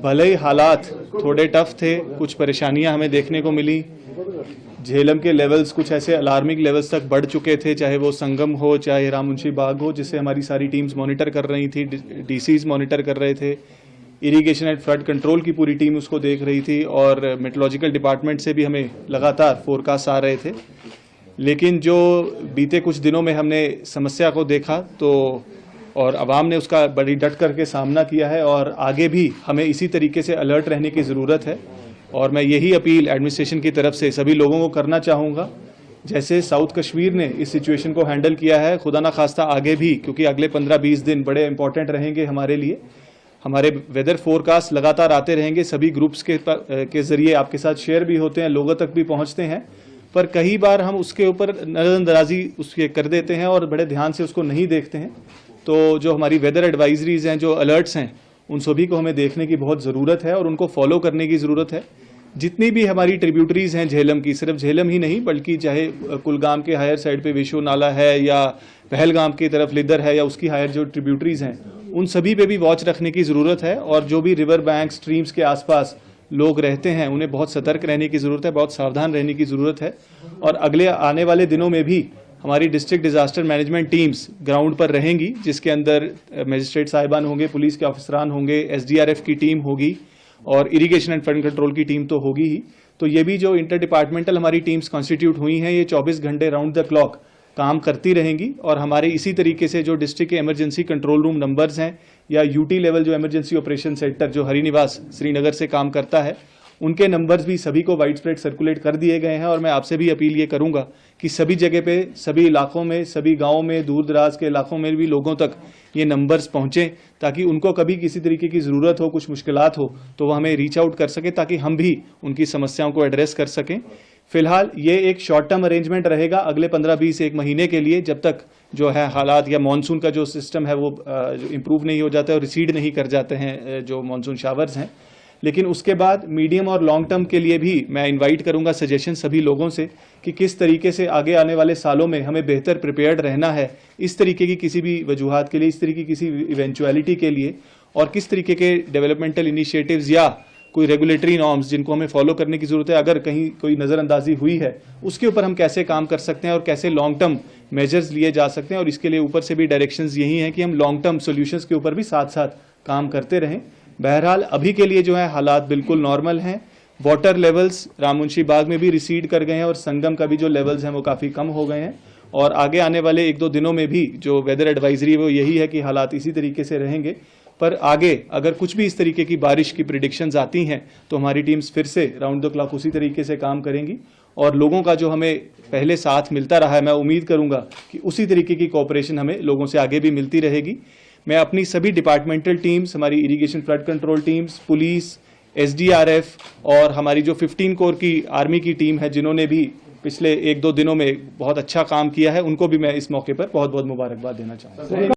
भले ही हालात थोड़े टफ थे, कुछ परेशानियां हमें देखने को मिली। झेलम के लेवल्स कुछ ऐसे अलार्मिंग लेवल्स तक बढ़ चुके थे, चाहे वो संगम हो चाहे राममुंशी बाग हो, जिसे हमारी सारी टीम्स मॉनिटर कर रही थी, डीसीज मॉनिटर कर रहे थे, इरिगेशन एंड फ्लड कंट्रोल की पूरी टीम उसको देख रही थी और मेट्रोलॉजिकल डिपार्टमेंट से भी हमें लगातार फोरकास्ट आ रहे थे। लेकिन जो बीते कुछ दिनों में हमने समस्या को देखा तो और आवाम ने उसका बड़ी डट करके सामना किया है और आगे भी हमें इसी तरीके से अलर्ट रहने की ज़रूरत है। और मैं यही अपील एडमिनिस्ट्रेशन की तरफ से सभी लोगों को करना चाहूँगा, जैसे साउथ कश्मीर ने इस सिचुएशन को हैंडल किया है, खुदा ना खास्ता आगे भी, क्योंकि अगले 15-20 दिन बड़े इंपॉर्टेंट रहेंगे हमारे लिए। हमारे वेदर फोरकास्ट लगातार आते रहेंगे, सभी ग्रुप्स के जरिए आपके साथ शेयर भी होते हैं, लोगों तक भी पहुंचते हैं, पर कई बार हम उसके ऊपर नज़रअंदाजी उसके कर देते हैं और बड़े ध्यान से उसको नहीं देखते हैं। तो जो हमारी वेदर एडवाइजरीज हैं, जो अलर्ट्स हैं, उन सभी को हमें देखने की बहुत ज़रूरत है और उनको फॉलो करने की ज़रूरत है। जितनी भी हमारी ट्रिब्यूटरीज हैं झेलम की, सिर्फ झेलम ही नहीं बल्कि चाहे कुलगाम के हायर साइड पे विशु नाला है या पहलगाम की तरफ लिदर है या उसकी हायर जो ट्रिब्यूटरीज हैं, उन सभी पे भी वॉच रखने की ज़रूरत है। और जो भी रिवर बैंक स्ट्रीम्स के आसपास लोग रहते हैं उन्हें बहुत सतर्क रहने की ज़रूरत है, बहुत सावधान रहने की ज़रूरत है। और अगले आने वाले दिनों में भी हमारी district disaster management teams ground पर रहेंगी, जिसके अंदर मजिस्ट्रेट साहिबान होंगे, पुलिस के ऑफिसरान होंगे, SDRF की टीम होगी और इरिगेशन एंड फ्लड कंट्रोल की टीम तो होगी ही। तो ये भी जो इंटर डिपार्टमेंटल हमारी टीम्स कॉन्स्टिट्यूट हुई हैं, ये 24 घंटे राउंड द क्लॉक काम करती रहेंगी। और हमारे इसी तरीके से जो डिस्ट्रिक्ट के इमरजेंसी कंट्रोल रूम नंबर्स हैं या UT लेवल जो इमरजेंसी ऑपरेशन सेंटर जो हरिनिवास श्रीनगर से काम करता है, उनके नंबर्स भी सभी को वाइड स्प्रेड सर्कुलेट कर दिए गए हैं। और मैं आपसे भी अपील ये करूंगा कि सभी जगह पे, सभी इलाकों में, सभी गाँव में, दूर दराज के इलाकों में भी लोगों तक ये नंबर्स पहुँचें, ताकि उनको कभी किसी तरीके की ज़रूरत हो, कुछ मुश्किलात हो, तो वह हमें रीच आउट कर सके, ताकि हम भी उनकी समस्याओं को एड्रेस कर सकें। फिलहाल ये एक शॉर्ट टर्म अरेंजमेंट रहेगा अगले 15-20 एक महीने के लिए, जब तक जो है हालात या मानसून का जो सिस्टम है वो इम्प्रूव नहीं हो जाता है और रिसीड नहीं कर जाते हैं जो मानसून शावर्स हैं। लेकिन उसके बाद मीडियम और लॉन्ग टर्म के लिए भी मैं इनवाइट करूंगा सजेशन सभी लोगों से कि किस तरीके से आगे आने वाले सालों में हमें बेहतर प्रिपेयर्ड रहना है इस तरीके की किसी भी वजूहात के लिए, इस तरीके की किसी इवेंचुअलिटी के लिए, और किस तरीके के डेवलपमेंटल इनिशिएटिव्स या कोई रेगुलेटरी नॉर्म्स जिनको हमें फॉलो करने की जरूरत है, अगर कहीं कोई नज़रअंदाजी हुई है, उसके ऊपर हम कैसे काम कर सकते हैं और कैसे लॉन्ग टर्म मेजर्स लिए जा सकते हैं। और इसके लिए ऊपर से भी डायरेक्शंस यही हैं कि हम लॉन्ग टर्म सोल्यूशंस के ऊपर भी साथ साथ काम करते रहें। बहरहाल अभी के लिए जो है हालात बिल्कुल नॉर्मल हैं। वाटर लेवल्स राममुंशी बाग में भी रिसीड कर गए हैं और संगम का भी जो लेवल्स हैं वो काफ़ी कम हो गए हैं। और आगे आने वाले 1-2 दिनों में भी जो वेदर एडवाइजरी है वो यही है कि हालात इसी तरीके से रहेंगे। पर आगे अगर कुछ भी इस तरीके की बारिश की प्रिडिक्शंस आती हैं तो हमारी टीम्स फिर से राउंड द क्लॉक उसी तरीके से काम करेंगी। और लोगों का जो हमें पहले साथ मिलता रहा है, मैं उम्मीद करूंगा कि उसी तरीके की कोऑपरेशन हमें लोगों से आगे भी मिलती रहेगी। मैं अपनी सभी डिपार्टमेंटल टीम्स, हमारी irrigation flood control teams, police, SDRF और हमारी जो 15 कोर की आर्मी की टीम है, जिन्होंने भी पिछले 1-2 दिनों में बहुत अच्छा काम किया है, उनको भी मैं इस मौके पर बहुत बहुत मुबारकबाद देना चाहूँगा।